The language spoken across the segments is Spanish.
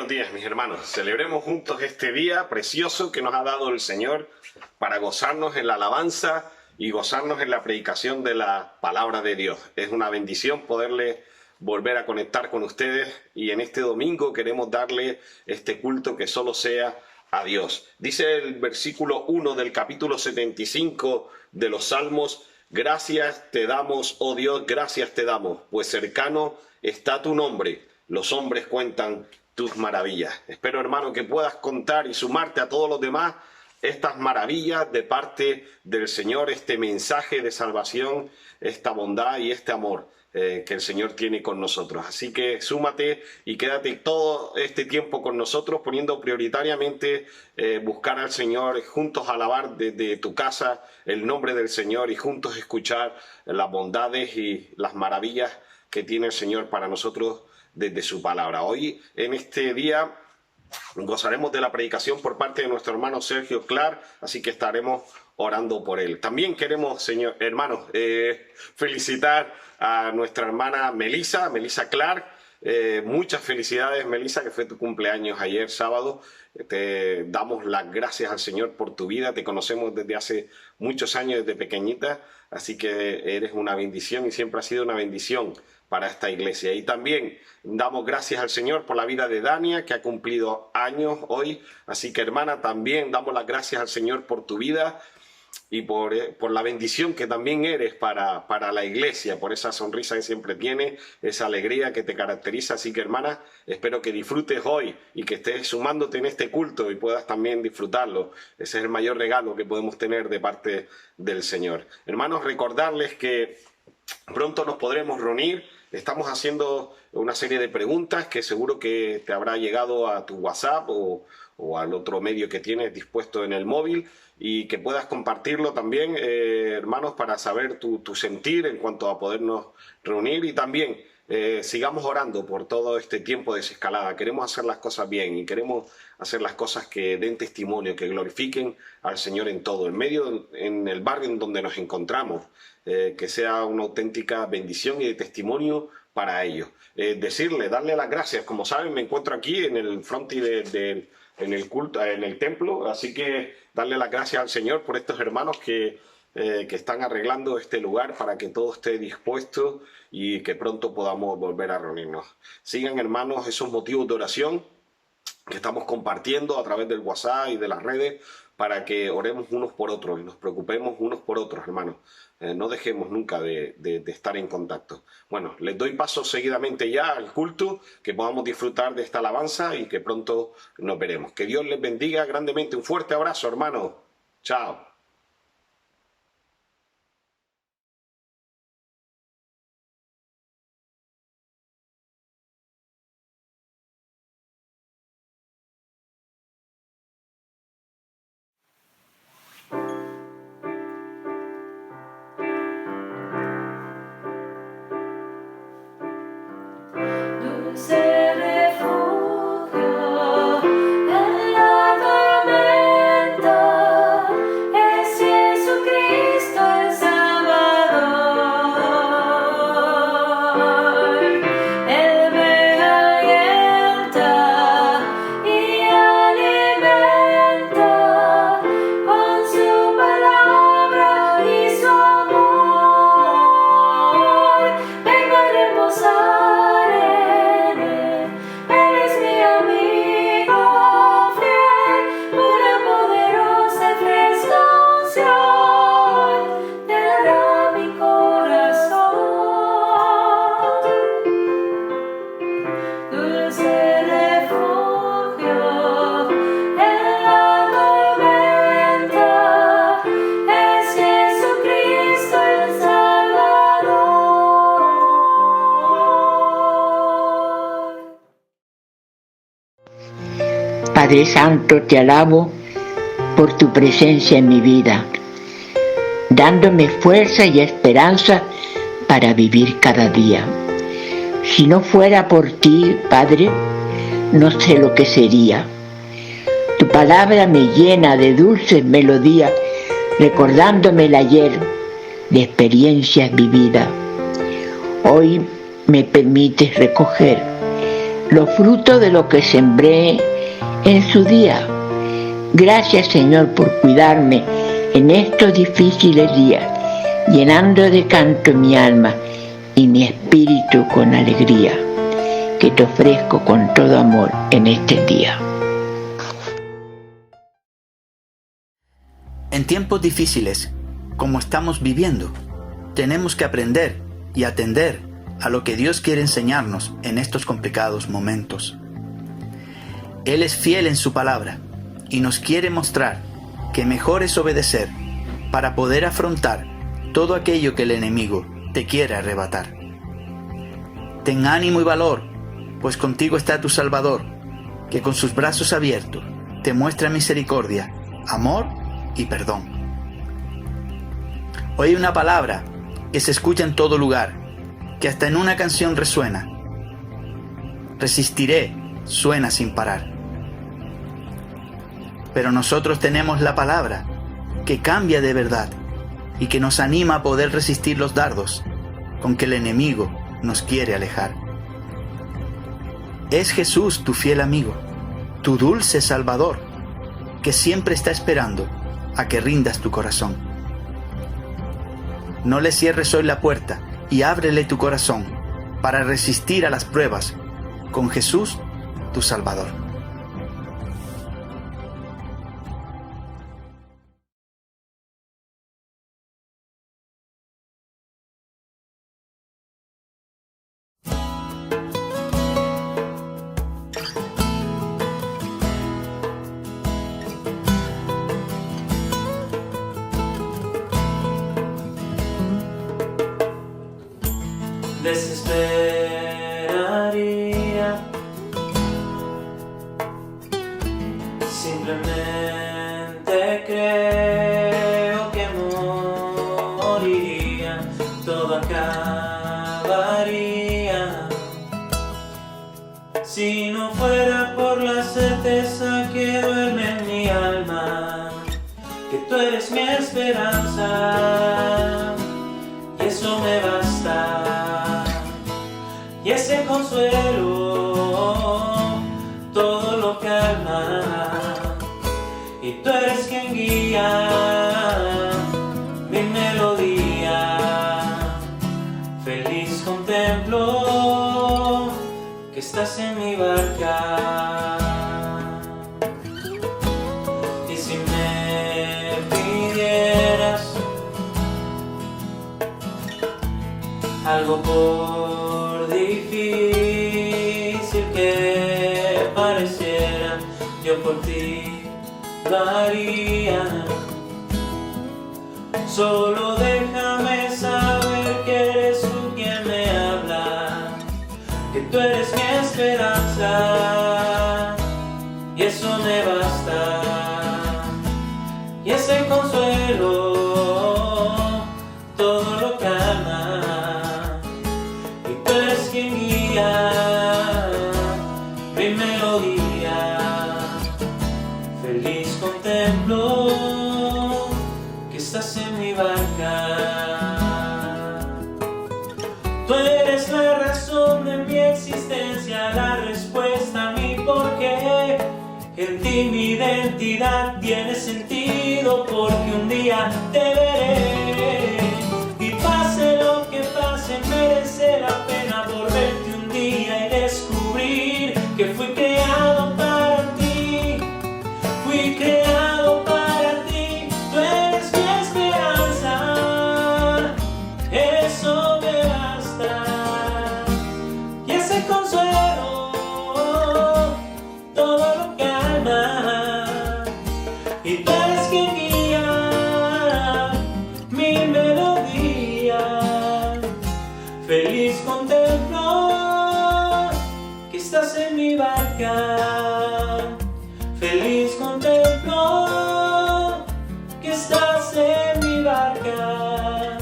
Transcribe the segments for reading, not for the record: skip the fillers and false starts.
días, mis hermanos. Celebremos juntos este día precioso que nos ha dado el Señor para gozarnos en la alabanza y gozarnos en la predicación de la palabra de Dios. Es una bendición poderle volver a conectar con ustedes y en este domingo queremos darle este culto que solo sea a Dios. Dice el versículo 1 del capítulo 75 de los Salmos: gracias te damos, oh Dios, gracias te damos, pues cercano está tu nombre, los hombres cuentan tus maravillas. Espero, hermano, que puedas contar y sumarte a todos los demás estas maravillas de parte del Señor, este mensaje de salvación, esta bondad y este amor que el Señor tiene con nosotros. Así que súmate y quédate todo este tiempo con nosotros, poniendo prioritariamente buscar al Señor, juntos alabar desde tu casa el nombre del Señor y juntos escuchar las bondades y las maravillas que tiene el Señor para nosotros desde su palabra. Hoy, en este día, gozaremos de la predicación por parte de nuestro hermano Sergio Clark, así que estaremos orando por él. También queremos, hermanos, felicitar a nuestra hermana Melissa Clark. Muchas felicidades, Melissa, que fue tu cumpleaños ayer sábado. Te damos las gracias al Señor por tu vida. Te conocemos desde hace muchos años, desde pequeñita, así que eres una bendición y siempre has sido una bendición para esta iglesia. Y también damos gracias al Señor por la vida de Dania, que ha cumplido años hoy. Así que, hermana, también damos las gracias al Señor por tu vida y por la bendición que también eres para la iglesia, por esa sonrisa que siempre tienes, esa alegría que te caracteriza. Así que, hermana, espero que disfrutes hoy y que estés sumándote en este culto y puedas también disfrutarlo. Ese es el mayor regalo que podemos tener de parte del Señor. Hermanos, recordarles que pronto nos podremos reunir. Estamos haciendo una serie de preguntas que seguro que te habrá llegado a tu WhatsApp o al otro medio que tienes dispuesto en el móvil, y que puedas compartirlo también, hermanos, para saber tu sentir en cuanto a podernos reunir. Y también sigamos orando por todo este tiempo de desescalada. Queremos hacer las cosas bien y queremos hacer las cosas que den testimonio, que glorifiquen al Señor en todo, en el barrio en donde nos encontramos, que sea una auténtica bendición y de testimonio para ellos. Darle las gracias. Como saben, me encuentro aquí en el frontis en el culto, en el templo, así que darle las gracias al Señor por estos hermanos que están arreglando este lugar para que todo esté dispuesto y que pronto podamos volver a reunirnos. Sigan, hermanos, esos motivos de oración que estamos compartiendo a través del WhatsApp y de las redes, para que oremos unos por otros y nos preocupemos unos por otros, hermanos. No dejemos nunca de estar en contacto. Bueno, les doy paso seguidamente ya al culto, que podamos disfrutar de esta alabanza y que pronto nos veremos. Que Dios les bendiga grandemente. Un fuerte abrazo, hermanos. Chao. Padre Santo, te alabo por tu presencia en mi vida, dándome fuerza y esperanza para vivir cada día. Si no fuera por ti, Padre, no sé lo que sería. Tu palabra me llena de dulces melodías, recordándome el ayer de experiencias vividas. Hoy me permites recoger los frutos de lo que sembré en su día. Gracias, Señor, por cuidarme en estos difíciles días, llenando de canto mi alma y mi espíritu con alegría, que te ofrezco con todo amor en este día. En tiempos difíciles, como estamos viviendo, tenemos que aprender y atender a lo que Dios quiere enseñarnos en estos complicados momentos. Él es fiel en su palabra y nos quiere mostrar que mejor es obedecer para poder afrontar todo aquello que el enemigo te quiere arrebatar. Ten ánimo y valor, pues contigo está tu Salvador, que con sus brazos abiertos te muestra misericordia, amor y perdón. Hoy hay una palabra que se escucha en todo lugar, que hasta en una canción resuena. Resistiré, suena sin parar. Pero nosotros tenemos la palabra que cambia de verdad y que nos anima a poder resistir los dardos con que el enemigo nos quiere alejar. Es Jesús tu fiel amigo, tu dulce Salvador, que siempre está esperando a que rindas tu corazón. No le cierres hoy la puerta y ábrele tu corazón para resistir a las pruebas con Jesús tu Salvador. Desesperaría, simplemente creo que moriría, todo acabaría, si no fuera por la certeza que duerme en mi alma, que tú eres mi esperanza, y eso me basta. Y ese consuelo todo lo calma, y tú eres quien guía mi melodía. Feliz contemplo que estás en mi barca. Y si me pidieras algo por difícil que pareciera, yo por ti lo haría. Solo déjame saber que eres tú quien me habla, que tú eres mi esperanza, y eso me basta. Y ese consuelo todo lo calma, y tú eres quien guía mi melodía. Feliz contemplo que estás en mi barca. Tú eres la razón de mi existencia, la respuesta a mi porqué. En ti mi identidad tiene sentido, porque un día te veré. Y pase lo que pase, merece la pena por verte un día y descubrir que fui creado para ti. Fui creado para ti, tú eres mi esperanza, eso me basta. Y ese consuelo todo lo calma, y tú eres quien guía mi melodía. Feliz contemplo que estás en mi barca. Feliz contemplo que estás en mi barca.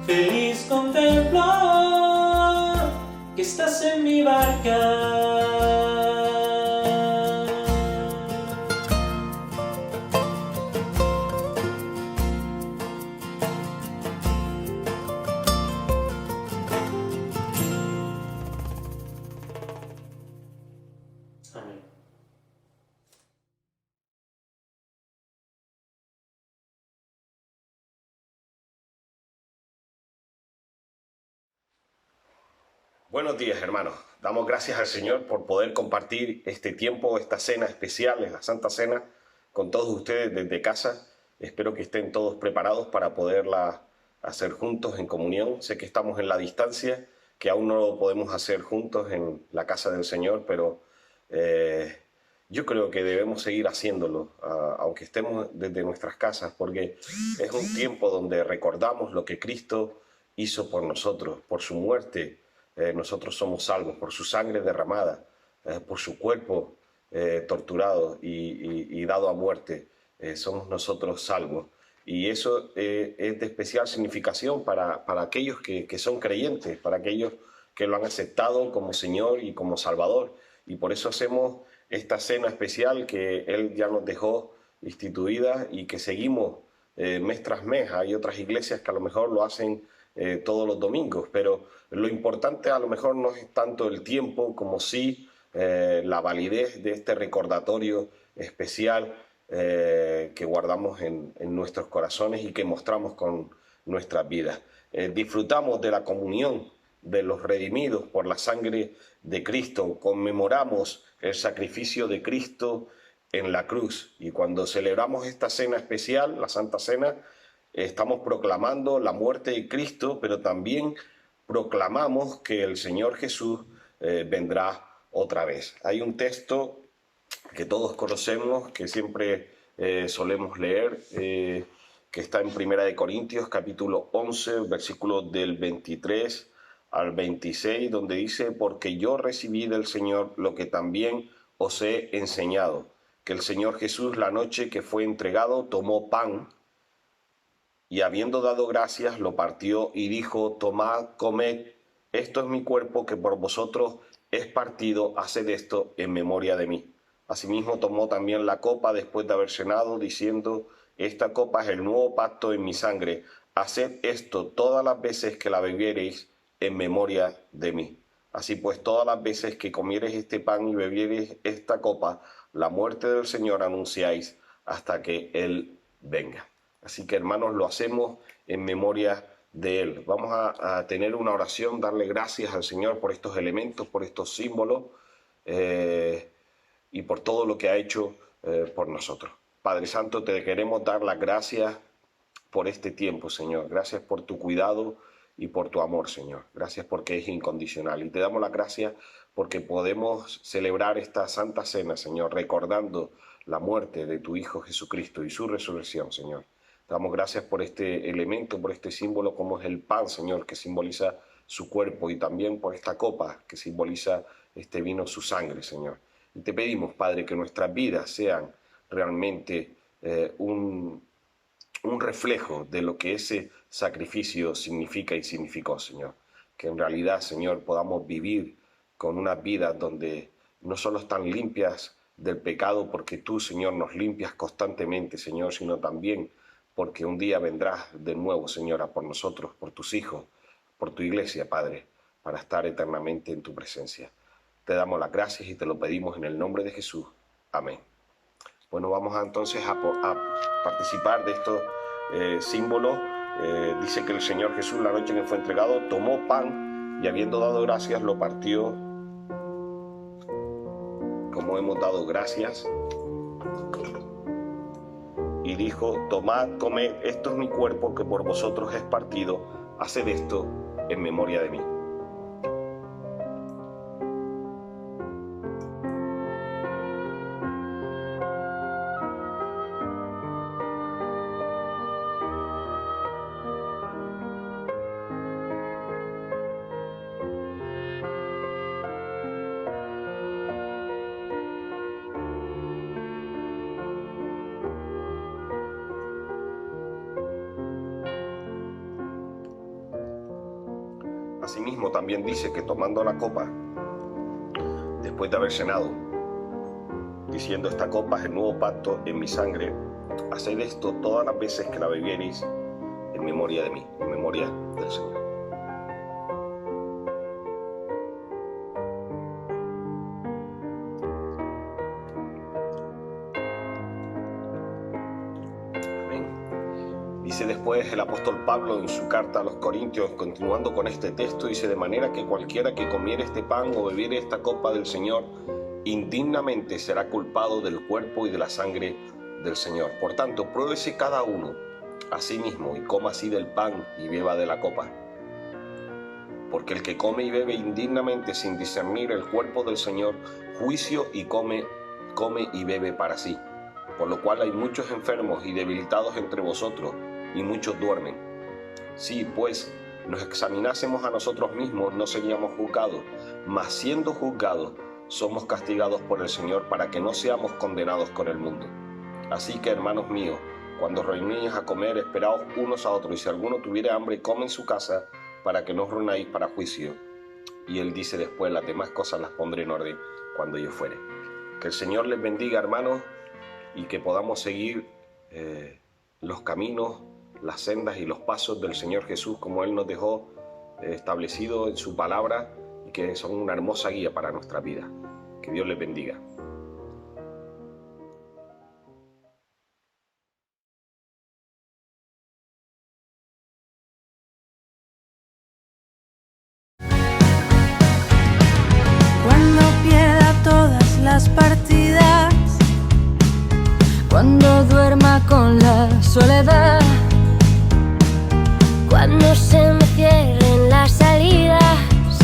Feliz contemplo que estás en mi barca. Buenos días, hermanos. Damos gracias al Señor por poder compartir este tiempo, esta cena especial, la Santa Cena, con todos ustedes desde casa. Espero que estén todos preparados para poderla hacer juntos en comunión. Sé que estamos en la distancia, que aún no lo podemos hacer juntos en la casa del Señor, pero yo creo que debemos seguir haciéndolo, aunque estemos desde nuestras casas, porque es un tiempo donde recordamos lo que Cristo hizo por nosotros, por su muerte. Nosotros somos salvos por su sangre derramada, por su cuerpo torturado y dado a muerte. Somos nosotros salvos. Y eso es de especial significación para aquellos que son creyentes, para aquellos que lo han aceptado como Señor y como Salvador. Y por eso hacemos esta cena especial que Él ya nos dejó instituida y que seguimos mes tras mes. Hay otras iglesias que a lo mejor lo hacen todos los domingos, pero lo importante a lo mejor no es tanto el tiempo como sí la validez de este recordatorio especial que guardamos en nuestros corazones y que mostramos con nuestras vidas. Disfrutamos de la comunión de los redimidos por la sangre de Cristo, conmemoramos el sacrificio de Cristo en la cruz, y cuando celebramos esta cena especial, la Santa Cena, estamos proclamando la muerte de Cristo, pero también proclamamos que el Señor Jesús vendrá otra vez. Hay un texto que todos conocemos, que siempre solemos leer, que está en Primera de Corintios, capítulo 11, versículos del 23 al 26, donde dice: porque yo recibí del Señor lo que también os he enseñado, que el Señor Jesús, la noche que fue entregado, tomó pan, y habiendo dado gracias, lo partió y dijo: tomad, comed, esto es mi cuerpo que por vosotros es partido, haced esto en memoria de mí. Asimismo tomó también la copa después de haber cenado, diciendo: esta copa es el nuevo pacto en mi sangre, haced esto todas las veces que la bebiereis en memoria de mí. Así pues, todas las veces que comiereis este pan y bebiereis esta copa, la muerte del Señor anunciáis hasta que Él venga. Así que, hermanos, lo hacemos en memoria de Él. Vamos a tener una oración, darle gracias al Señor por estos elementos, por estos símbolos y por todo lo que ha hecho por nosotros. Padre Santo, te queremos dar las gracias por este tiempo, Señor. Gracias por tu cuidado y por tu amor, Señor. Gracias porque es incondicional. Y te damos las gracias porque podemos celebrar esta Santa Cena, Señor, recordando la muerte de tu Hijo Jesucristo y su resurrección, Señor. Te damos gracias por este elemento, por este símbolo como es el pan, Señor, que simboliza su cuerpo, y también por esta copa que simboliza este vino, su sangre, Señor. Y te pedimos, Padre, que nuestras vidas sean realmente un reflejo de lo que ese sacrificio significa y significó, Señor. Que en realidad, Señor, podamos vivir con unas vidas donde no solo están limpias del pecado, porque tú, Señor, nos limpias constantemente, Señor, sino también porque un día vendrás de nuevo, Señor, a por nosotros, por tus hijos, por tu iglesia, Padre, para estar eternamente en tu presencia. Te damos las gracias y te lo pedimos en el nombre de Jesús. Amén. Bueno, vamos entonces a participar de estos símbolos. Dice que el Señor Jesús, la noche en que fue entregado, tomó pan y habiendo dado gracias, lo partió, como hemos dado gracias, y dijo: tomad, comed, esto es mi cuerpo que por vosotros es partido, haced esto en memoria de mí. Asimismo también dice que tomando la copa, después de haber cenado, diciendo: esta copa es el nuevo pacto en mi sangre, haced esto todas las veces que la bebiereis en memoria de mí, en memoria del Señor. Dice después el apóstol Pablo en su carta a los Corintios, continuando con este texto, dice: de manera que cualquiera que comiere este pan o bebiere esta copa del Señor, indignamente será culpado del cuerpo y de la sangre del Señor. Por tanto, pruébese cada uno a sí mismo y coma así del pan y beba de la copa. Porque el que come y bebe indignamente sin discernir el cuerpo del Señor, juicio y come y bebe para sí. Por lo cual hay muchos enfermos y debilitados entre vosotros, y muchos duermen. Si, pues, nos examinásemos a nosotros mismos, no seríamos juzgados, mas siendo juzgados, somos castigados por el Señor para que no seamos condenados con el mundo. Así que, hermanos míos, cuando reunís a comer, esperaos unos a otros, y si alguno tuviere hambre, come en su casa, para que no os reunáis para juicio. Y él dice después: las demás cosas las pondré en orden cuando yo fuere. Que el Señor les bendiga, hermanos, y que podamos seguir los caminos, las sendas y los pasos del Señor Jesús, como Él nos dejó establecido en su palabra, y que son una hermosa guía para nuestra vida. Que Dios les bendiga. Cuando pierda todas las partidas, cuando duerma con la soledad, cuando se me cierren las salidas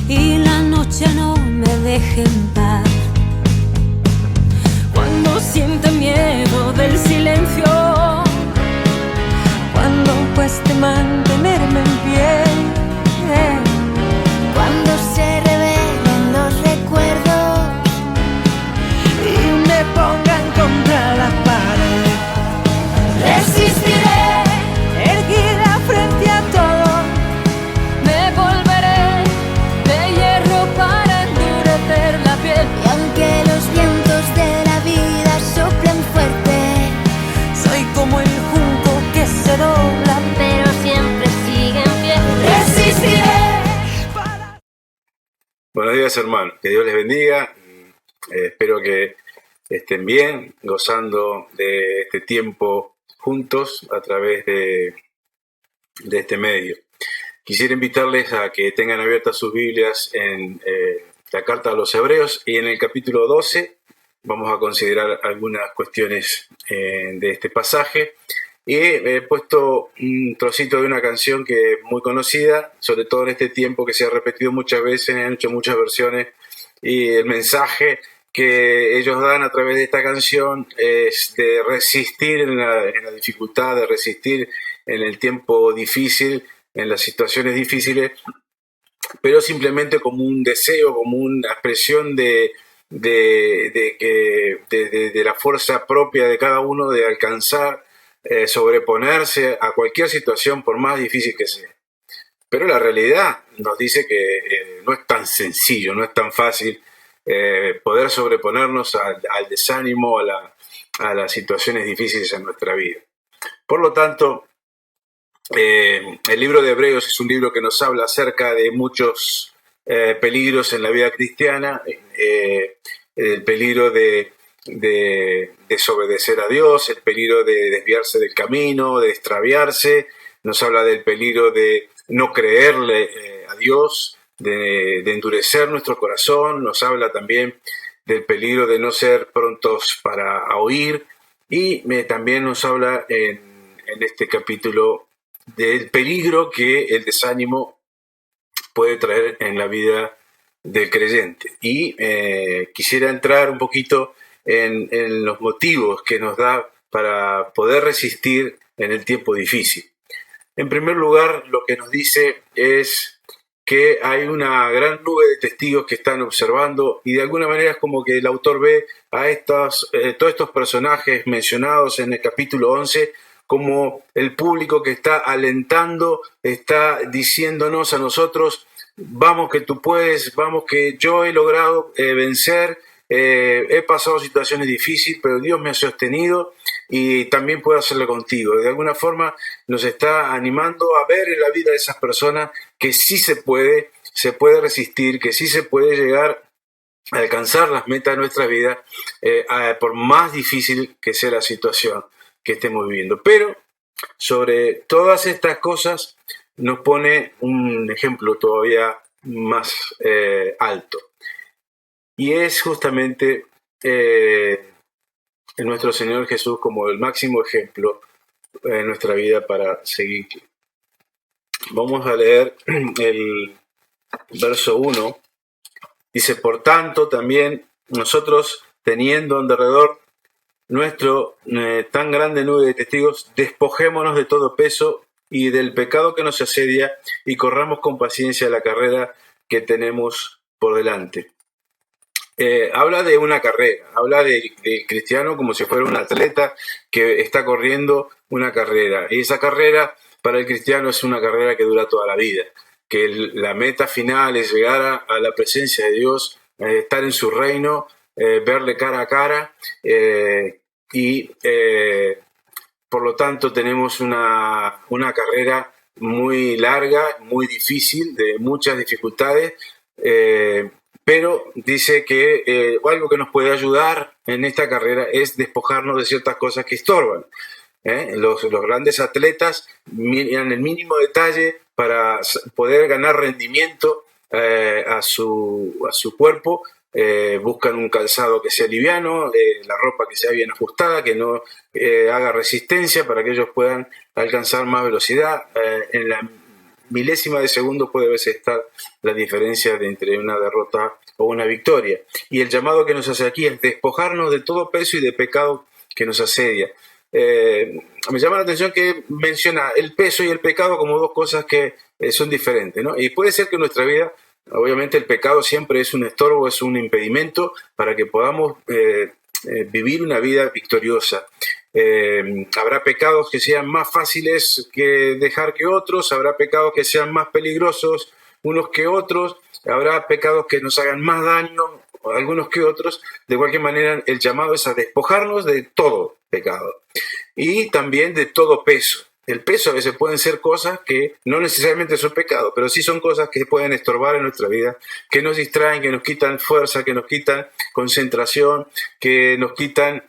y la noche no me deje en paz, cuando sienta miedo del silencio, cuando cueste mantenerme en pie, cuando se revelen los recuerdos y me pongan contra la pared, resistiré, erguida frente a todo, me volveré de hierro para endurecer la piel. Y aunque los vientos de la vida soplen fuerte, soy como el junco que se dobla, pero siempre sigue en pie. Resistiré. Buenos días, hermanos. Que Dios les bendiga. Espero que estén bien, gozando de este tiempo juntos a través de este medio. Quisiera invitarles a que tengan abiertas sus Biblias en la carta a los Hebreos, y en el capítulo 12 vamos a considerar algunas cuestiones de este pasaje. Y he puesto un trocito de una canción que es muy conocida, sobre todo en este tiempo, que se ha repetido muchas veces, han hecho muchas versiones, y el mensaje que ellos dan a través de esta canción es de resistir en la dificultad, de resistir en el tiempo difícil, en las situaciones difíciles, pero simplemente como un deseo, como una expresión de la fuerza propia de cada uno de alcanzar, sobreponerse a cualquier situación por más difícil que sea. Pero la realidad nos dice que no es tan sencillo, no es tan fácil poder sobreponernos al desánimo, a las situaciones difíciles en nuestra vida. Por lo tanto, el libro de Hebreos es un libro que nos habla acerca de muchos peligros en la vida cristiana, el peligro de desobedecer a Dios, el peligro de desviarse del camino, de extraviarse. Nos habla del peligro de no creerle a Dios, de endurecer nuestro corazón. Nos habla también del peligro de no ser prontos para oír, y también nos habla en este capítulo del peligro que el desánimo puede traer en la vida del creyente. Y quisiera entrar un poquito en los motivos que nos da para poder resistir en el tiempo difícil. En primer lugar, lo que nos dice es que hay una gran nube de testigos que están observando, y de alguna manera es como que el autor ve a todos estos personajes mencionados en el capítulo 11 como el público que está alentando, está diciéndonos a nosotros: vamos que tú puedes, vamos que yo he logrado vencer, he pasado situaciones difíciles, pero Dios me ha sostenido y también puedo hacerlo contigo. De alguna forma nos está animando a ver en la vida de esas personas que sí se puede resistir, que sí se puede llegar a alcanzar las metas de nuestra vida, por más difícil que sea la situación que estemos viviendo. Pero sobre todas estas cosas nos pone un ejemplo todavía más alto. Y es justamente nuestro Señor Jesús como el máximo ejemplo en nuestra vida para seguir. Vamos a leer el verso 1. Dice, por tanto, también nosotros, teniendo en derredor nuestro tan grande nube de testigos, despojémonos de todo peso y del pecado que nos asedia y corramos con paciencia la carrera que tenemos por delante. Habla de una carrera, habla del cristiano como si fuera un atleta que está corriendo una carrera. Y esa carrera para el cristiano es una carrera que dura toda la vida, que la meta final es llegar a la presencia de Dios, estar en su reino, verle cara a cara y por lo tanto tenemos una carrera muy larga, muy difícil, de muchas dificultades, pero dice que algo que nos puede ayudar en esta carrera es despojarnos de ciertas cosas que estorban. Los grandes atletas miran el mínimo detalle para poder ganar rendimiento a su cuerpo. Buscan un calzado que sea liviano, la ropa que sea bien ajustada, que no haga resistencia para que ellos puedan alcanzar más velocidad. En la milésima de segundo puede verse estar la diferencia entre una derrota o una victoria. Y el llamado que nos hace aquí es despojarnos de todo peso y de pecado que nos asedia. Me llama la atención que menciona el peso y el pecado como dos cosas que son diferentes, ¿no? Y puede ser que en nuestra vida, obviamente el pecado siempre es un estorbo, es un impedimento para que podamos vivir una vida victoriosa. Habrá pecados que sean más fáciles que dejar que otros, habrá pecados que sean más peligrosos unos que otros, habrá pecados que nos hagan más daño algunos que otros. De cualquier manera, el llamado es a despojarnos de todo pecado y también de todo peso. El peso a veces pueden ser cosas que no necesariamente son pecados, pero sí son cosas que pueden estorbar en nuestra vida, que nos distraen, que nos quitan fuerza, que nos quitan concentración, que nos quitan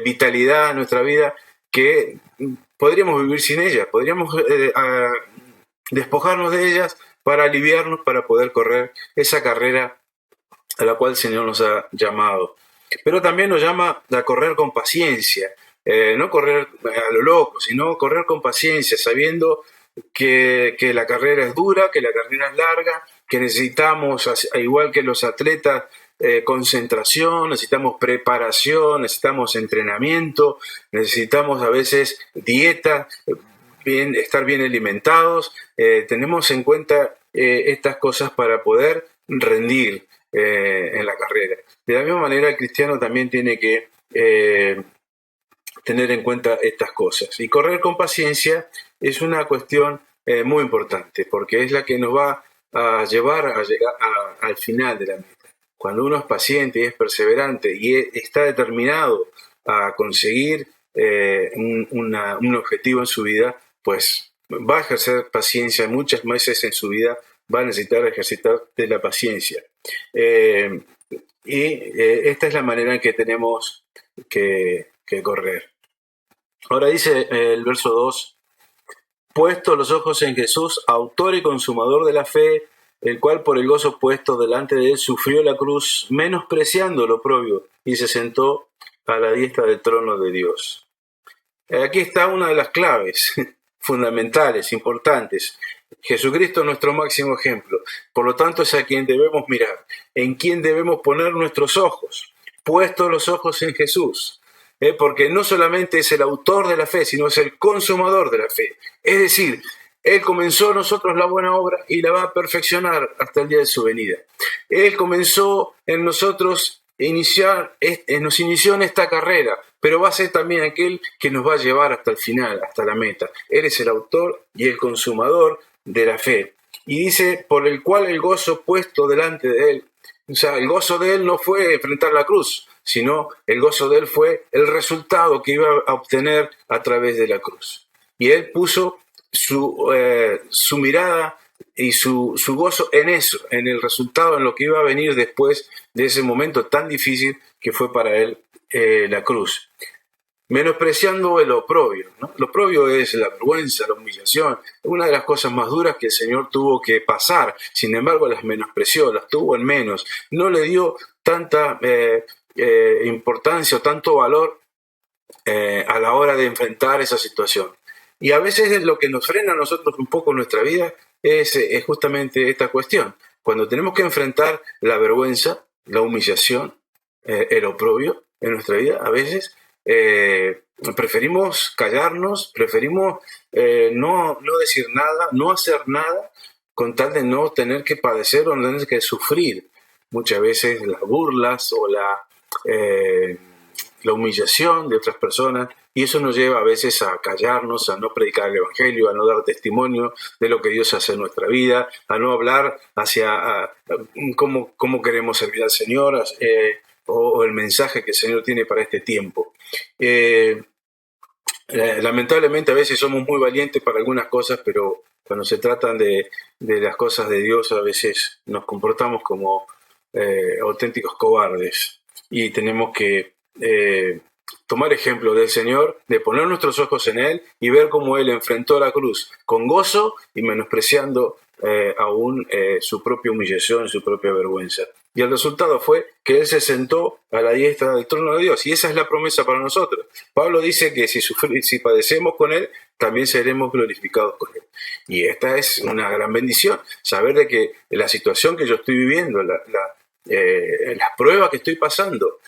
vitalidad en nuestra vida, que podríamos vivir sin ellas, podríamos despojarnos de ellas para aliviarnos, para poder correr esa carrera a la cual el Señor nos ha llamado. Pero también nos llama a correr con paciencia, no correr a lo loco, sino correr con paciencia, sabiendo que la carrera es dura, que la carrera es larga, que necesitamos, igual que los atletas, concentración, necesitamos preparación, necesitamos entrenamiento, necesitamos a veces dieta, estar bien alimentados. Tenemos en cuenta estas cosas para poder rendir en la carrera. De la misma manera, el cristiano también tiene que tener en cuenta estas cosas. Y correr con paciencia es una cuestión muy importante, porque es la que nos va a llevar a llegar al final de la meta. Cuando uno es paciente y es perseverante y está determinado a conseguir un objetivo en su vida, pues va a ejercer paciencia muchas veces en su vida, va a necesitar ejercitar de la paciencia. Esta es la manera en que tenemos que correr. Ahora dice el verso 2, puesto los ojos en Jesús, autor y consumador de la fe, el cual por el gozo puesto delante de él sufrió la cruz, menospreciando lo oprobio, y se sentó a la diestra del trono de Dios. Aquí está una de las claves fundamentales, importantes. Jesucristo es nuestro máximo ejemplo. Por lo tanto, es a quien debemos mirar, en quien debemos poner nuestros ojos, puestos los ojos en Jesús. Porque no solamente es el autor de la fe, sino es el consumador de la fe. Es decir, Él comenzó en nosotros la buena obra y la va a perfeccionar hasta el día de su venida. Él comenzó en nosotros, nos inició en esta carrera, pero va a ser también aquel que nos va a llevar hasta el final, hasta la meta. Él es el autor y el consumador de la fe. Y dice, por el cual el gozo puesto delante de Él. O sea, el gozo de Él no fue enfrentar la cruz, sino el gozo de Él fue el resultado que iba a obtener a través de la cruz. Y Él puso su mirada y su gozo en eso, en el resultado, en lo que iba a venir después de ese momento tan difícil que fue para Él la cruz. menospreciando el oprobio, ¿no? El oprobio es la vergüenza, la humillación, una de las cosas más duras que el Señor tuvo que pasar. Sin embargo, las menospreció, las tuvo en menos, no le dio tanta importancia o tanto valor a la hora de enfrentar esa situación. Y a veces lo que nos frena a nosotros un poco en nuestra vida es justamente esta cuestión. Cuando tenemos que enfrentar la vergüenza, la humillación, el oprobio en nuestra vida, a veces preferimos callarnos, preferimos no decir nada, no hacer nada, con tal de no tener que padecer o no tener que sufrir muchas veces las burlas o la humillación de otras personas, y eso nos lleva a veces a callarnos, a no predicar el Evangelio, a no dar testimonio de lo que Dios hace en nuestra vida, a no hablar hacia cómo queremos servir al Señor o el mensaje que el Señor tiene para este tiempo. Lamentablemente a veces somos muy valientes para algunas cosas, pero cuando se tratan de las cosas de Dios a veces nos comportamos como auténticos cobardes, y tenemos que tomar ejemplo del Señor, de poner nuestros ojos en Él y ver cómo Él enfrentó la cruz con gozo y menospreciando aún su propia humillación, su propia vergüenza. Y el resultado fue que Él se sentó a la diestra del trono de Dios, y esa es la promesa para nosotros. Pablo dice que si padecemos con Él, también seremos glorificados con Él. Y esta es una gran bendición, saber de que la situación que yo estoy viviendo, las pruebas que estoy pasando,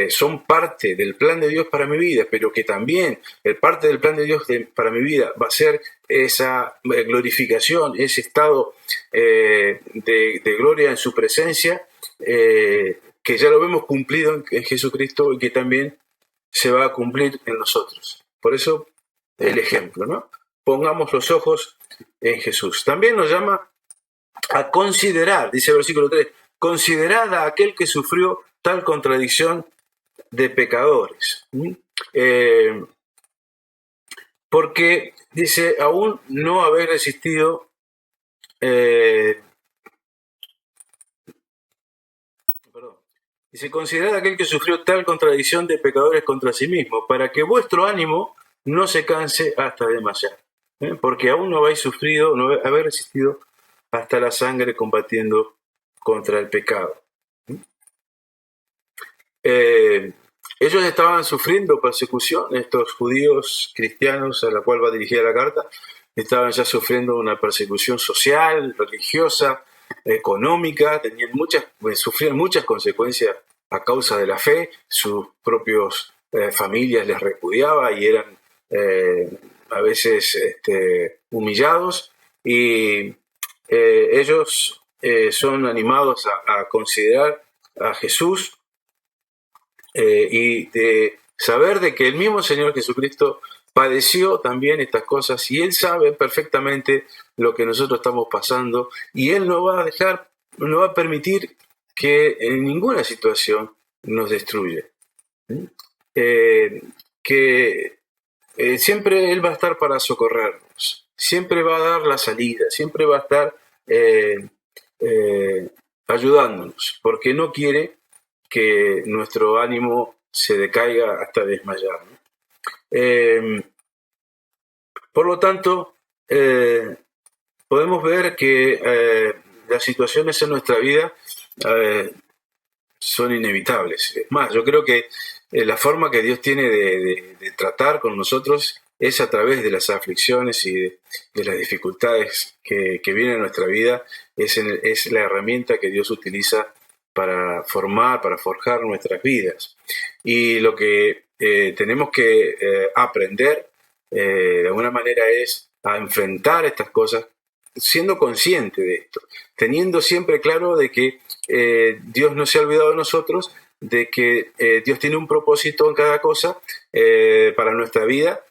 son parte del plan de Dios para mi vida, pero que también parte del plan de Dios para mi vida va a ser esa glorificación, ese estado de gloria en su presencia, que ya lo vemos cumplido en Jesucristo y que también se va a cumplir en nosotros. Por eso el ejemplo, ¿no? Pongamos los ojos en Jesús. También nos llama a considerar, dice el versículo 3, considerad a aquel que sufrió tal contradicción de pecadores. Porque, dice, aún no haber resistido dice, considerad a aquel que sufrió tal contradicción de pecadores contra sí mismo, para que vuestro ánimo no se canse hasta demasiado. Porque aún no habéis sufrido, no habéis resistido hasta la sangre combatiendo contra el pecado. Ellos estaban sufriendo persecución, estos judíos cristianos a la cual va dirigida la carta, estaban ya sufriendo una persecución social, religiosa, económica, sufrían muchas consecuencias a causa de la fe, sus propios familias les repudiaban y eran a veces humillados, y ellos son animados a considerar a Jesús y de saber de que el mismo Señor Jesucristo padeció también estas cosas, y Él sabe perfectamente lo que nosotros estamos pasando, y Él no va a permitir que en ninguna situación nos destruya. Siempre Él va a estar para socorrernos, siempre va a dar la salida, siempre va a estar ayudándonos, porque no quiere que nuestro ánimo se decaiga hasta desmayar, ¿no? Por lo tanto, podemos ver que las situaciones en nuestra vida son inevitables. Es más, yo creo que la forma que Dios tiene de tratar con nosotros es a través de las aflicciones y de las dificultades que vienen a nuestra vida. Es la herramienta que Dios utiliza para formar, para forjar nuestras vidas. Y lo que tenemos que aprender de alguna manera es a enfrentar estas cosas siendo consciente de esto, teniendo siempre claro de que Dios no se ha olvidado de nosotros, de que Dios tiene un propósito en cada cosa para nuestra vida.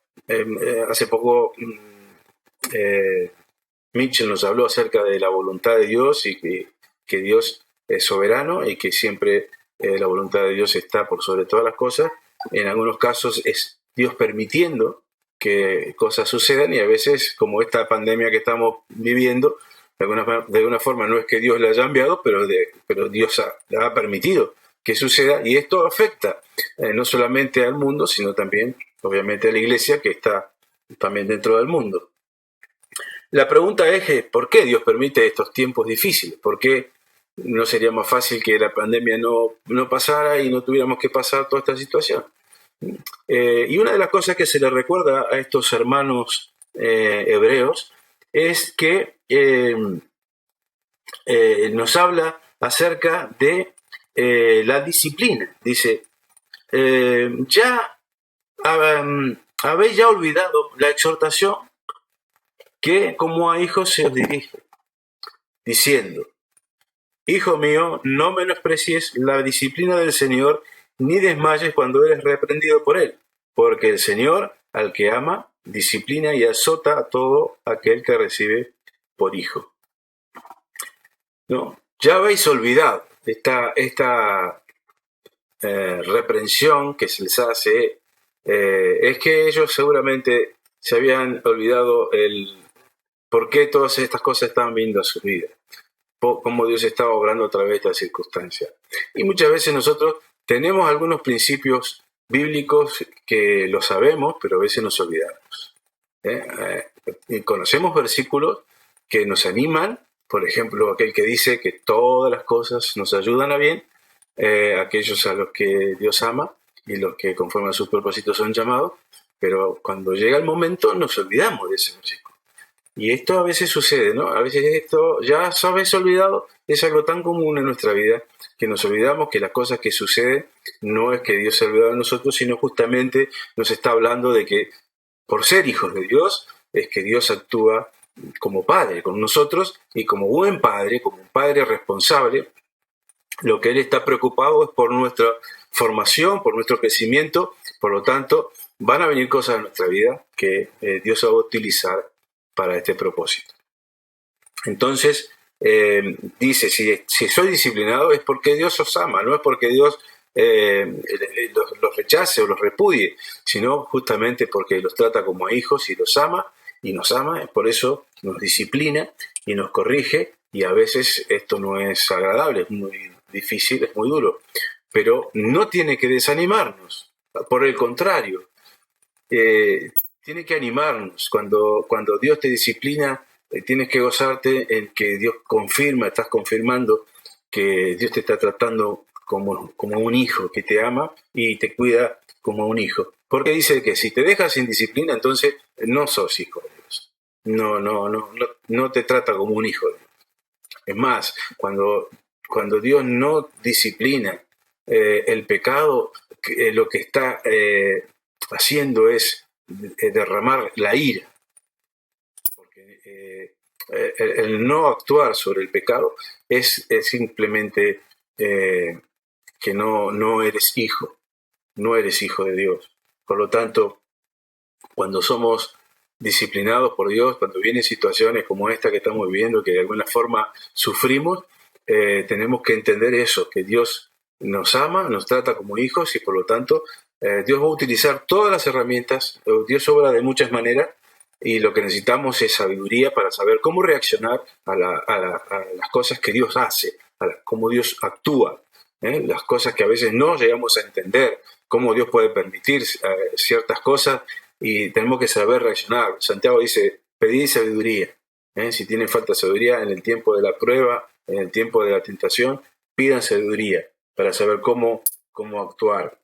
Hace poco Mitchell nos habló acerca de la voluntad de Dios y que Dios es soberano y que siempre la voluntad de Dios está por sobre todas las cosas. En algunos casos es Dios permitiendo que cosas sucedan, y a veces, como esta pandemia que estamos viviendo, de alguna forma no es que Dios la haya enviado, pero Dios la ha permitido que suceda, y esto afecta no solamente al mundo, sino también obviamente a la iglesia que está también dentro del mundo. La pregunta es, ¿por qué Dios permite estos tiempos difíciles? ¿Por qué no sería más fácil que la pandemia no pasara y no tuviéramos que pasar toda esta situación? Y una de las cosas que se le recuerda a estos hermanos hebreos es que nos habla acerca de la disciplina. Dice, habéis ya olvidado la exhortación que como a hijos se os dirige, diciendo, hijo mío, no menosprecies la disciplina del Señor, ni desmayes cuando eres reprendido por Él, porque el Señor, al que ama, disciplina y azota a todo aquel que recibe por hijo. ¿No? Ya habéis olvidado esta reprensión que se les hace, es que ellos seguramente se habían olvidado el por qué todas estas cosas estaban viendo a su vida, cómo Dios estaba obrando a través de estas circunstancias. Y muchas veces nosotros tenemos algunos principios bíblicos que lo sabemos, pero a veces nos olvidamos. Y conocemos versículos que nos animan, por ejemplo, aquel que dice que todas las cosas nos ayudan a bien, aquellos a los que Dios ama y los que conforme a sus propósitos son llamados, pero cuando llega el momento nos olvidamos de ese versículo. Y esto a veces sucede, ¿no? A veces esto, ya sabes, olvidado, es algo tan común en nuestra vida que nos olvidamos que las cosas que suceden no es que Dios se ha olvidado de nosotros, sino justamente nos está hablando de que por ser hijos de Dios es que Dios actúa como Padre con nosotros y como buen Padre, como un Padre responsable, lo que Él está preocupado es por nuestra formación, por nuestro crecimiento, por lo tanto van a venir cosas en nuestra vida que Dios va a utilizar para este propósito. Entonces, dice, si soy disciplinado es porque Dios os ama, no es porque Dios los rechace o los repudie, sino justamente porque los trata como a hijos y los ama, y nos ama, por eso nos disciplina y nos corrige, y a veces esto no es agradable, es muy difícil, es muy duro, pero no tiene que desanimarnos, por el contrario, tiene que animarnos. Cuando Dios te disciplina, tienes que gozarte en que Dios estás confirmando que Dios te está tratando como un hijo que te ama y te cuida como un hijo. Porque dice que si te dejas sin disciplina, entonces no sos hijo de Dios. No te trata como un hijo de Dios. Es más, cuando Dios no disciplina el pecado, lo que está haciendo es derramar la ira, porque el no actuar sobre el pecado es simplemente que no eres hijo de Dios. Por lo tanto, cuando somos disciplinados por Dios, cuando vienen situaciones como esta que estamos viviendo, que de alguna forma sufrimos, tenemos que entender eso, que Dios nos ama, nos trata como hijos y por lo tanto Dios va a utilizar todas las herramientas, Dios obra de muchas maneras y lo que necesitamos es sabiduría para saber cómo reaccionar a las cosas que Dios hace, cómo Dios actúa, las cosas que a veces no llegamos a entender, cómo Dios puede permitir ciertas cosas y tenemos que saber reaccionar. Santiago dice, pedid sabiduría, si tienen falta de sabiduría en el tiempo de la prueba, en el tiempo de la tentación, pidan sabiduría para saber cómo actuar.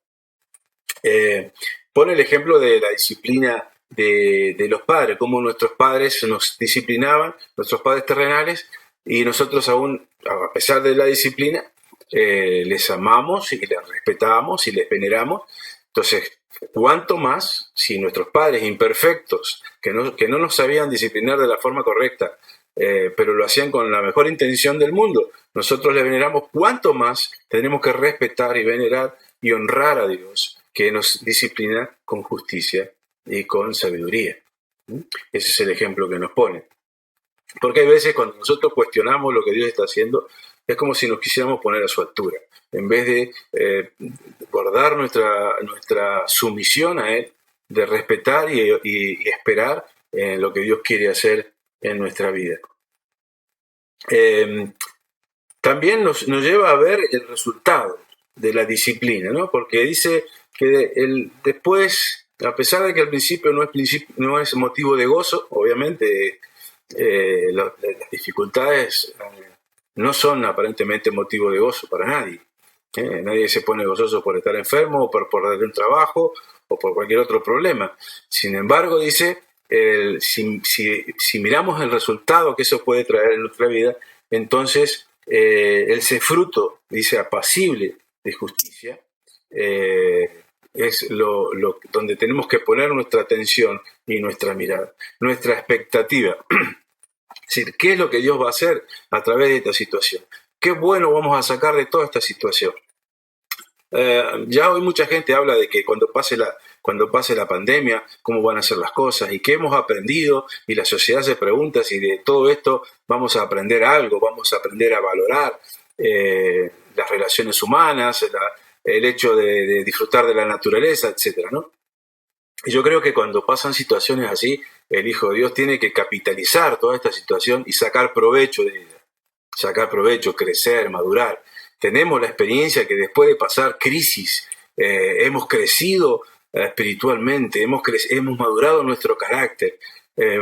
Pone el ejemplo de la disciplina de los padres, cómo nuestros padres nos disciplinaban, nuestros padres terrenales, y nosotros aún, a pesar de la disciplina, les amamos y les respetamos y les veneramos. Entonces, ¿cuánto más si nuestros padres imperfectos, que no nos sabían disciplinar de la forma correcta, pero lo hacían con la mejor intención del mundo, nosotros les veneramos? ¿Cuánto más tenemos que respetar y venerar y honrar a Dios, que nos disciplina con justicia y con sabiduría? Ese es el ejemplo que nos pone. Porque hay veces cuando nosotros cuestionamos lo que Dios está haciendo, es como si nos quisiéramos poner a su altura. En vez de guardar nuestra sumisión a Él, de respetar y esperar en lo que Dios quiere hacer en nuestra vida. También nos lleva a ver el resultado de la disciplina, ¿no? Porque dice que después A pesar de que al principio no es motivo de gozo, obviamente las dificultades no son aparentemente motivo de gozo para nadie. Nadie se pone gozoso por estar enfermo o por perder un trabajo o por cualquier otro problema. Sin embargo, dice, si miramos el resultado que eso puede traer en nuestra vida, entonces ese fruto, dice, apacible de justicia, es donde tenemos que poner nuestra atención y nuestra mirada, nuestra expectativa. Es decir, ¿qué es lo que Dios va a hacer a través de esta situación? ¿Qué bueno vamos a sacar de toda esta situación? Ya hoy mucha gente habla de que cuando pase la pandemia, cómo van a ser las cosas y qué hemos aprendido, y la sociedad se pregunta si de todo esto vamos a aprender algo, vamos a aprender a valorar las relaciones humanas, el hecho de disfrutar de la naturaleza, etcétera, ¿no? Y yo creo que cuando pasan situaciones así, el Hijo de Dios tiene que capitalizar toda esta situación y sacar provecho de ella. Sacar provecho, crecer, madurar. Tenemos la experiencia que después de pasar crisis, hemos crecido espiritualmente, hemos madurado nuestro carácter.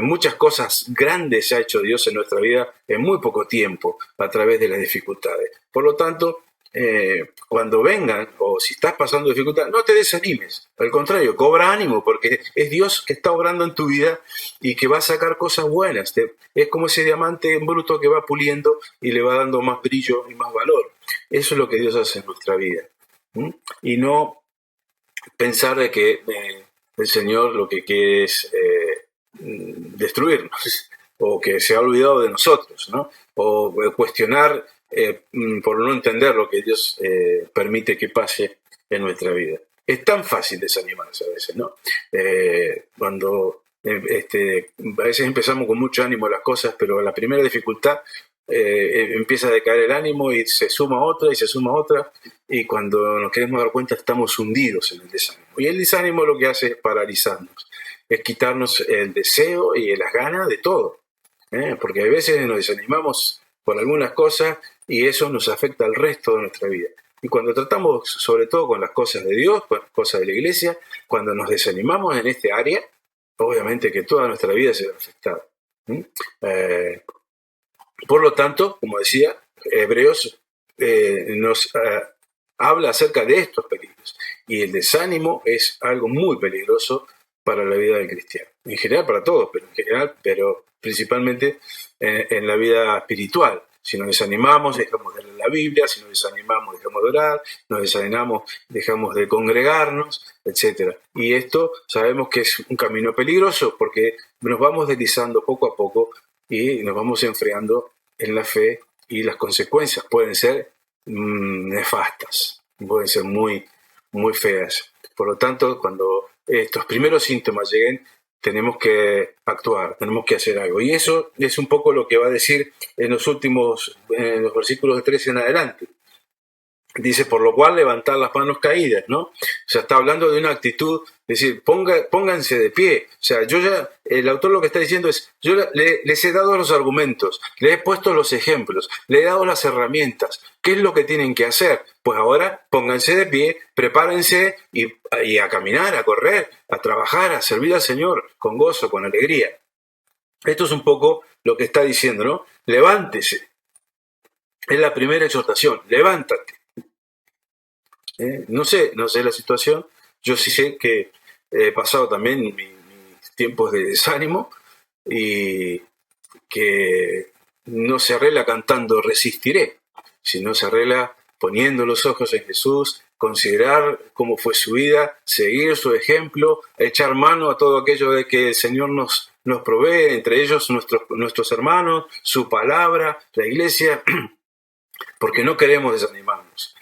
Muchas cosas grandes ha hecho Dios en nuestra vida en muy poco tiempo a través de las dificultades. Por lo tanto, cuando vengan, o si estás pasando dificultad, no te desanimes. Al contrario, cobra ánimo, porque es Dios que está obrando en tu vida y que va a sacar cosas buenas. Es como ese diamante en bruto que va puliendo y le va dando más brillo y más valor. Eso es lo que Dios hace en nuestra vida. Y no pensar de que el Señor lo que quiere es destruirnos, o que se ha olvidado de nosotros, ¿no? O cuestionar por no entender lo que Dios permite que pase en nuestra vida. Es tan fácil desanimarse a veces, ¿no? Cuando a veces empezamos con mucho ánimo las cosas, pero a la primera dificultad empieza a decaer el ánimo y se suma otra y se suma otra, y cuando nos queremos dar cuenta estamos hundidos en el desánimo. Y el desánimo lo que hace es paralizarnos, es quitarnos el deseo y las ganas de todo, porque a veces nos desanimamos por algunas cosas y eso nos afecta al resto de nuestra vida. Y cuando tratamos, sobre todo con las cosas de Dios, con las cosas de la iglesia, cuando nos desanimamos en este área, obviamente que toda nuestra vida se va a afectar. Por lo tanto, como decía, Hebreos nos habla acerca de estos peligros. Y el desánimo es algo muy peligroso para la vida del cristiano. En general para todos, pero principalmente en la vida espiritual. Si nos desanimamos, dejamos de leer la Biblia. Si nos desanimamos, dejamos de orar. Nos desanimamos, dejamos de congregarnos, etc. Y esto sabemos que es un camino peligroso porque nos vamos deslizando poco a poco y nos vamos enfriando en la fe, y las consecuencias pueden ser nefastas, pueden ser muy, muy feas. Por lo tanto, cuando estos primeros síntomas lleguen, tenemos que actuar, tenemos que hacer algo. Y eso es un poco lo que va a decir en los versículos de 13 en adelante. Dice, por lo cual levantar las manos caídas, ¿no? O sea, está hablando de una actitud, es decir, pónganse de pie. O sea, el autor lo que está diciendo es, yo les he dado los argumentos, les he puesto los ejemplos, les he dado las herramientas. ¿Qué es lo que tienen que hacer? Pues ahora pónganse de pie, prepárense y a caminar, a correr, a trabajar, a servir al Señor con gozo, con alegría. Esto es un poco lo que está diciendo, ¿no? Levántese. Es la primera exhortación, levántate. No sé la situación, yo sí sé que he pasado también mis tiempos de desánimo y que no se arregla cantando resistiré, sino se arregla poniendo los ojos en Jesús, considerar cómo fue su vida, seguir su ejemplo, echar mano a todo aquello de que el Señor nos provee, entre ellos nuestros hermanos, su palabra, la iglesia, porque no queremos desanimarnos.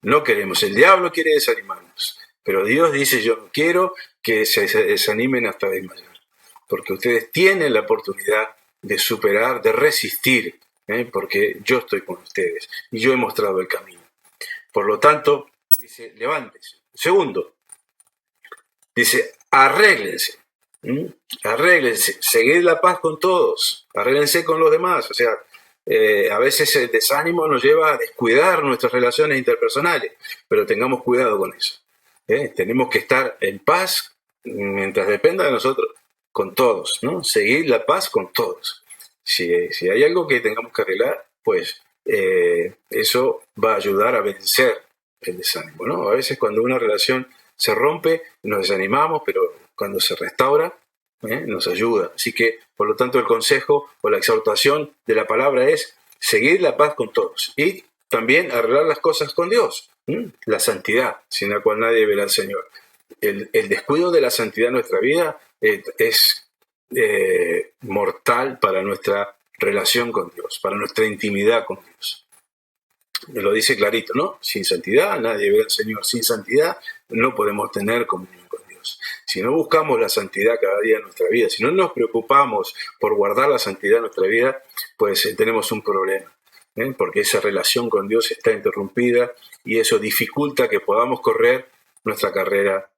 No queremos, el diablo quiere desanimarnos, pero Dios dice, yo no quiero que se desanimen hasta desmayar, porque ustedes tienen la oportunidad de superar, de resistir, porque yo estoy con ustedes y yo he mostrado el camino. Por lo tanto, dice, levántese. Segundo, dice, arréglense, arréglense, seguid la paz con todos, arréglense con los demás, o sea, a veces el desánimo nos lleva a descuidar nuestras relaciones interpersonales, pero tengamos cuidado con eso. Tenemos que estar en paz mientras dependa de nosotros, con todos, ¿no? Seguir la paz con todos. Si hay algo que tengamos que arreglar, pues eso va a ayudar a vencer el desánimo, ¿no? A veces cuando una relación se rompe, nos desanimamos, pero cuando se restaura, nos ayuda. Así que, por lo tanto, el consejo o la exhortación de la palabra es seguir la paz con todos y también arreglar las cosas con Dios. La santidad, sin la cual nadie verá al Señor. El descuido de la santidad en nuestra vida es mortal para nuestra relación con Dios, para nuestra intimidad con Dios. Me lo dice clarito, ¿no? Sin santidad nadie ve al Señor. Sin santidad no podemos tener comunión con Dios. Si no buscamos la santidad cada día en nuestra vida, si no nos preocupamos por guardar la santidad en nuestra vida, pues tenemos un problema, porque esa relación con Dios está interrumpida y eso dificulta que podamos correr nuestra carrera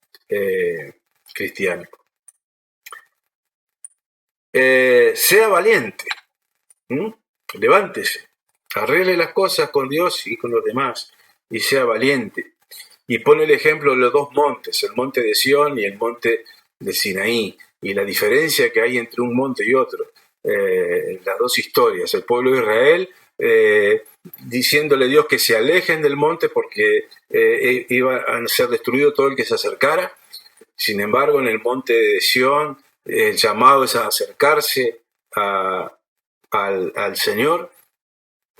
cristiana. Sea valiente, levántese, arregle las cosas con Dios y con los demás y sea valiente. Y pone el ejemplo de los dos montes, el monte de Sión y el monte de Sinaí, y la diferencia que hay entre un monte y otro, las dos historias, el pueblo de Israel diciéndole a Dios que se alejen del monte porque iba a ser destruido todo el que se acercara. Sin embargo, en el monte de Sión, el llamado es a acercarse al Señor.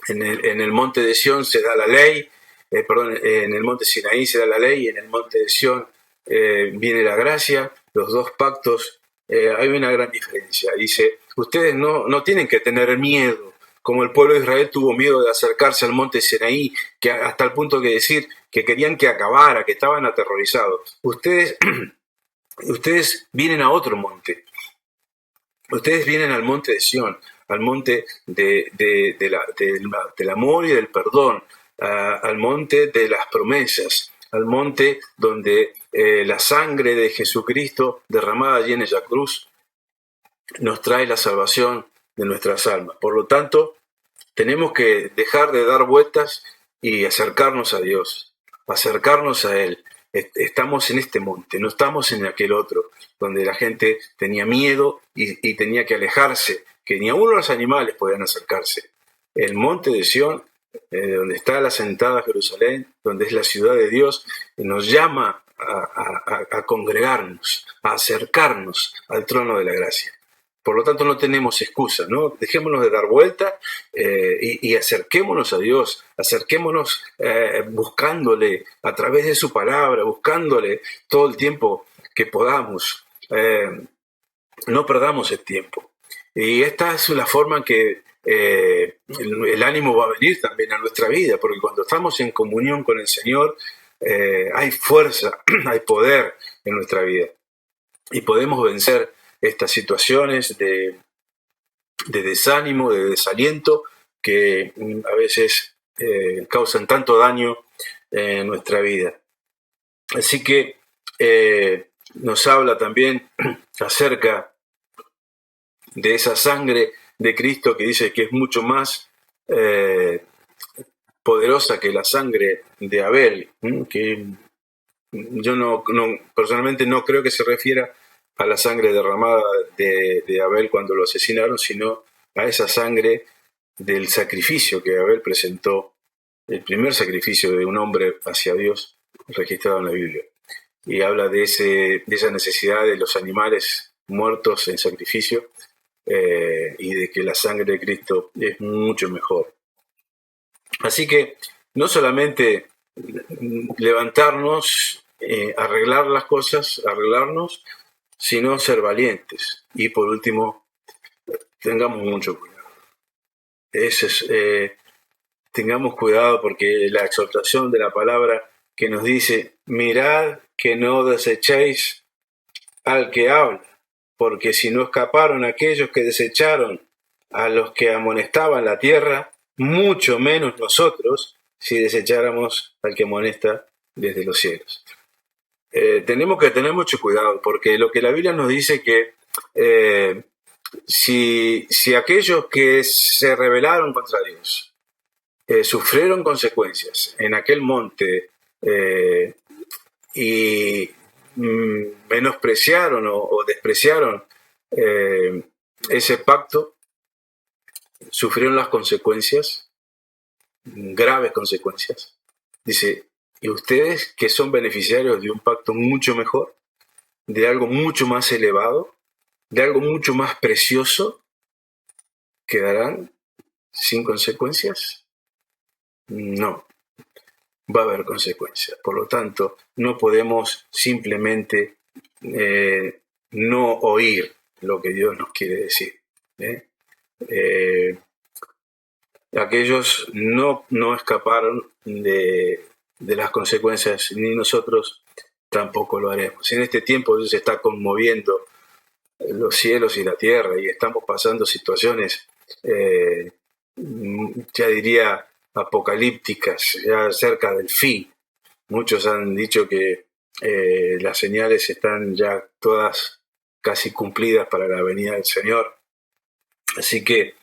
En el monte de Sión se da la ley, en el monte Sinaí se da la ley, y en el monte de Sión viene la gracia. Los dos pactos, hay una gran diferencia. Dice, ustedes no tienen que tener miedo, como el pueblo de Israel tuvo miedo de acercarse al monte Sinaí, que hasta el punto de decir que querían que acabara, que estaban aterrorizados. Ustedes vienen a otro monte. Ustedes vienen al monte de Sión, al monte del amor y del perdón, al monte de las promesas, al monte donde la sangre de Jesucristo derramada allí en esa cruz nos trae la salvación de nuestras almas. Por lo tanto, tenemos que dejar de dar vueltas y acercarnos a Dios, acercarnos a Él. Estamos en este monte, no estamos en aquel otro, donde la gente tenía miedo y tenía que alejarse, que ni aún los animales podían acercarse. El monte de Sión, donde está la asentada Jerusalén, donde es la ciudad de Dios, nos llama a congregarnos, a acercarnos al trono de la gracia. Por lo tanto, no tenemos excusa, ¿no? Dejémonos de dar vuelta y acerquémonos a Dios, acerquémonos buscándole a través de su palabra, buscándole todo el tiempo que podamos. No perdamos el tiempo. Y esta es la forma en que el ánimo va a venir también a nuestra vida, porque cuando estamos en comunión con el Señor, hay fuerza, hay poder en nuestra vida. Y podemos vencer estas situaciones de desánimo, de desaliento, que a veces causan tanto daño en nuestra vida. Así que nos habla también acerca de esa sangre de Cristo que dice que es mucho más poderosa que la sangre de Abel, que yo personalmente no creo que se refiera a la sangre derramada de Abel cuando lo asesinaron, sino a esa sangre del sacrificio que Abel presentó, el primer sacrificio de un hombre hacia Dios registrado en la Biblia. Y habla de esa necesidad de los animales muertos en sacrificio y de que la sangre de Cristo es mucho mejor. Así que no solamente levantarnos, arreglar las cosas, arreglarnos, sino ser valientes. Y por último, tengamos mucho cuidado. Tengamos cuidado porque la exhortación de la palabra que nos dice, mirad que no desechéis al que habla, porque si no escaparon aquellos que desecharon a los que amonestaban la tierra, mucho menos nosotros si desecháramos al que amonesta desde los cielos. Tenemos que tener mucho cuidado, porque lo que la Biblia nos dice que si aquellos que se rebelaron contra Dios sufrieron consecuencias en aquel monte y menospreciaron o despreciaron ese pacto, sufrieron las consecuencias, graves consecuencias. Dice, y ustedes que son beneficiarios de un pacto mucho mejor, de algo mucho más elevado, de algo mucho más precioso, ¿quedarán sin consecuencias? No, va a haber consecuencias. Por lo tanto, no podemos simplemente no oír lo que Dios nos quiere decir. Aquellos no escaparon de las consecuencias, ni nosotros tampoco lo haremos. En este tiempo Dios está conmoviendo los cielos y la tierra y estamos pasando situaciones, ya diría, apocalípticas, ya cerca del fin. Muchos han dicho que las señales están ya todas casi cumplidas para la venida del Señor. Así que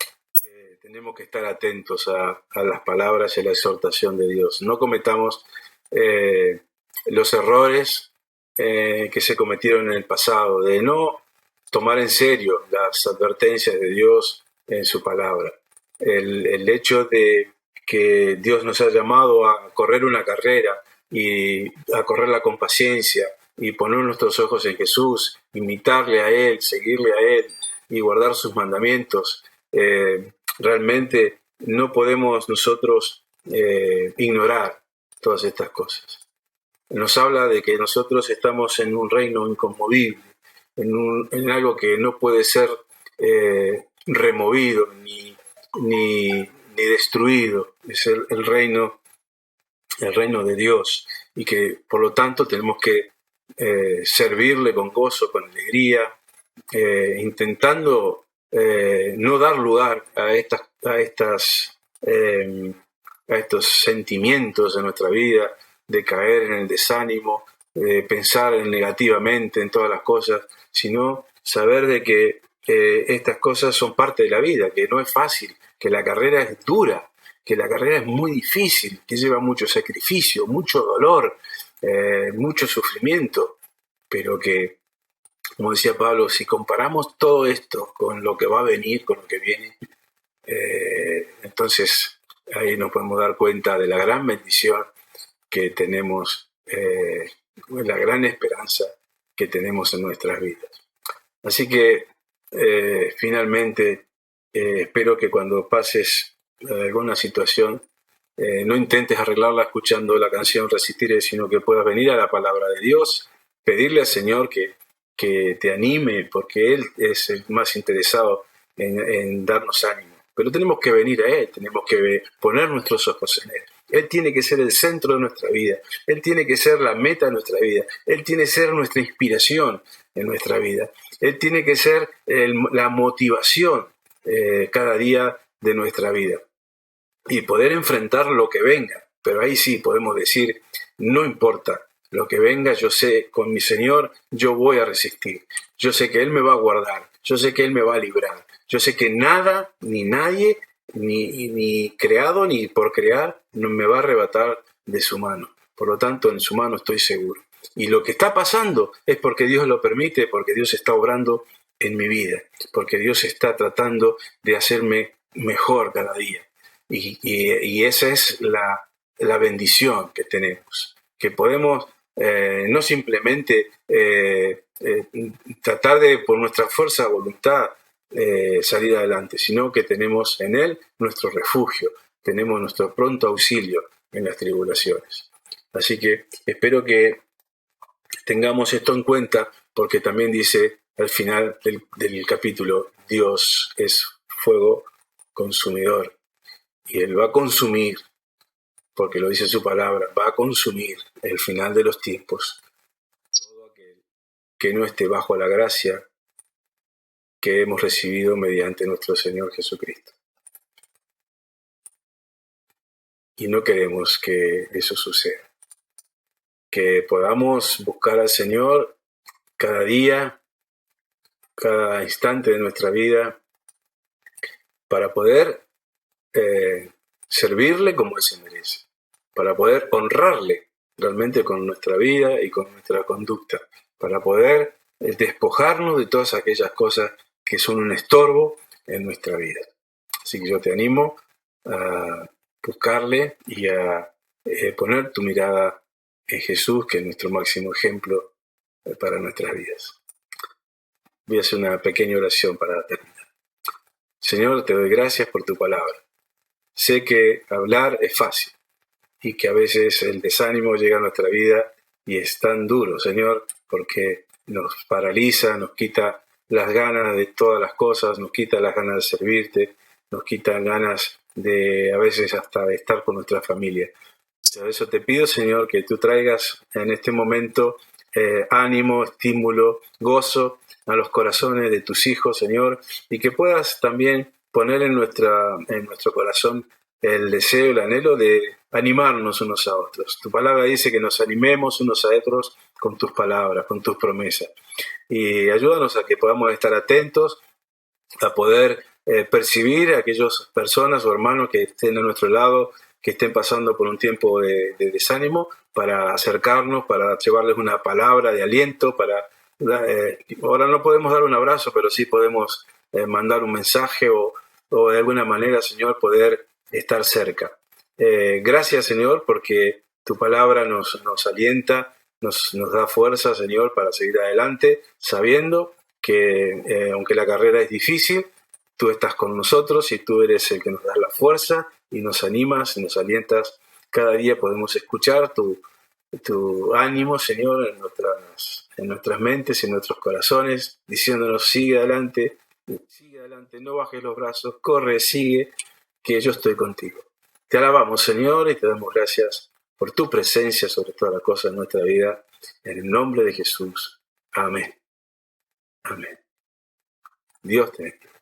tenemos que estar atentos a las palabras y a la exhortación de Dios. No cometamos los errores que se cometieron en el pasado, de no tomar en serio las advertencias de Dios en su palabra. El hecho de que Dios nos ha llamado a correr una carrera y a correrla con paciencia y poner nuestros ojos en Jesús, imitarle a Él, seguirle a Él y guardar sus mandamientos, realmente no podemos nosotros ignorar todas estas cosas. Nos habla de que nosotros estamos en un reino inconmovible, en algo que no puede ser removido ni destruido. Es el reino de Dios, y que por lo tanto tenemos que servirle con gozo, con alegría, intentando no dar lugar a estos sentimientos de nuestra vida, de caer en el desánimo, de pensar negativamente en todas las cosas, sino saber de que estas cosas son parte de la vida, que no es fácil, que la carrera es dura, que la carrera es muy difícil, que lleva mucho sacrificio, mucho dolor, mucho sufrimiento, pero que, como decía Pablo, si comparamos todo esto con lo que va a venir, con lo que viene, entonces ahí nos podemos dar cuenta de la gran bendición que tenemos, la gran esperanza que tenemos en nuestras vidas. Así que finalmente espero que cuando pases alguna situación no intentes arreglarla escuchando la canción Resistiré, sino que puedas venir a la palabra de Dios, pedirle al Señor que te anime, porque Él es el más interesado en darnos ánimo. Pero tenemos que venir a Él, tenemos que poner nuestros ojos en Él. Él tiene que ser el centro de nuestra vida, Él tiene que ser la meta de nuestra vida, Él tiene que ser nuestra inspiración en nuestra vida, Él tiene que ser la motivación cada día de nuestra vida, y poder enfrentar lo que venga. Pero ahí sí podemos decir, no importa lo que venga, yo sé, con mi Señor yo voy a resistir, yo sé que Él me va a guardar, yo sé que Él me va a librar, yo sé que nada ni nadie, ni creado ni por crear, no me va a arrebatar de su mano. Por lo tanto, en su mano estoy seguro. Y lo que está pasando es porque Dios lo permite, porque Dios está obrando en mi vida, porque Dios está tratando de hacerme mejor cada día. Y esa es la bendición que tenemos, que podemos no simplemente tratar de, por nuestra fuerza de voluntad, salir adelante, sino que tenemos en Él nuestro refugio, tenemos nuestro pronto auxilio en las tribulaciones. Así que espero que tengamos esto en cuenta, porque también dice al final del capítulo, Dios es fuego consumidor, y Él va a consumir, porque lo dice su palabra, va a consumir el final de los tiempos todo aquel que no esté bajo la gracia que hemos recibido mediante nuestro Señor Jesucristo. Y no queremos que eso suceda. Que podamos buscar al Señor cada día, cada instante de nuestra vida, para poder servirle como Él se merece, para poder honrarle realmente con nuestra vida y con nuestra conducta, para poder despojarnos de todas aquellas cosas que son un estorbo en nuestra vida. Así que yo te animo a buscarle y a poner tu mirada en Jesús, que es nuestro máximo ejemplo para nuestras vidas. Voy a hacer una pequeña oración para terminar. Señor, te doy gracias por tu palabra. Sé que hablar es fácil y que a veces el desánimo llega a nuestra vida y es tan duro, Señor, porque nos paraliza, nos quita las ganas de todas las cosas, nos quita las ganas de servirte, nos quita ganas de a veces hasta de estar con nuestra familia. Por eso te pido, Señor, que tú traigas en este momento ánimo, estímulo, gozo a los corazones de tus hijos, Señor, y que puedas también poner en nuestro corazón el deseo, el anhelo de animarnos unos a otros. Tu palabra dice que nos animemos unos a otros con tus palabras, con tus promesas. Y ayúdanos a que podamos estar atentos a poder percibir a aquellas personas o hermanos que estén a nuestro lado, que estén pasando por un tiempo de desánimo, para acercarnos, para llevarles una palabra de aliento, ahora no podemos dar un abrazo, pero sí podemos mandar un mensaje o de alguna manera, Señor, poder estar cerca. Gracias, Señor, porque tu palabra nos alienta, nos da fuerza, Señor, para seguir adelante, sabiendo que aunque la carrera es difícil, tú estás con nosotros y tú eres el que nos da la fuerza y nos animas, nos alientas. Cada día podemos escuchar tu ánimo, Señor, en nuestras mentes, en nuestros corazones, diciéndonos: sigue adelante, no bajes los brazos, corre, sigue, que yo estoy contigo. Te alabamos, Señor, y te damos gracias por tu presencia sobre todas las cosas en nuestra vida. En el nombre de Jesús. Amén. Amén. Dios te bendiga.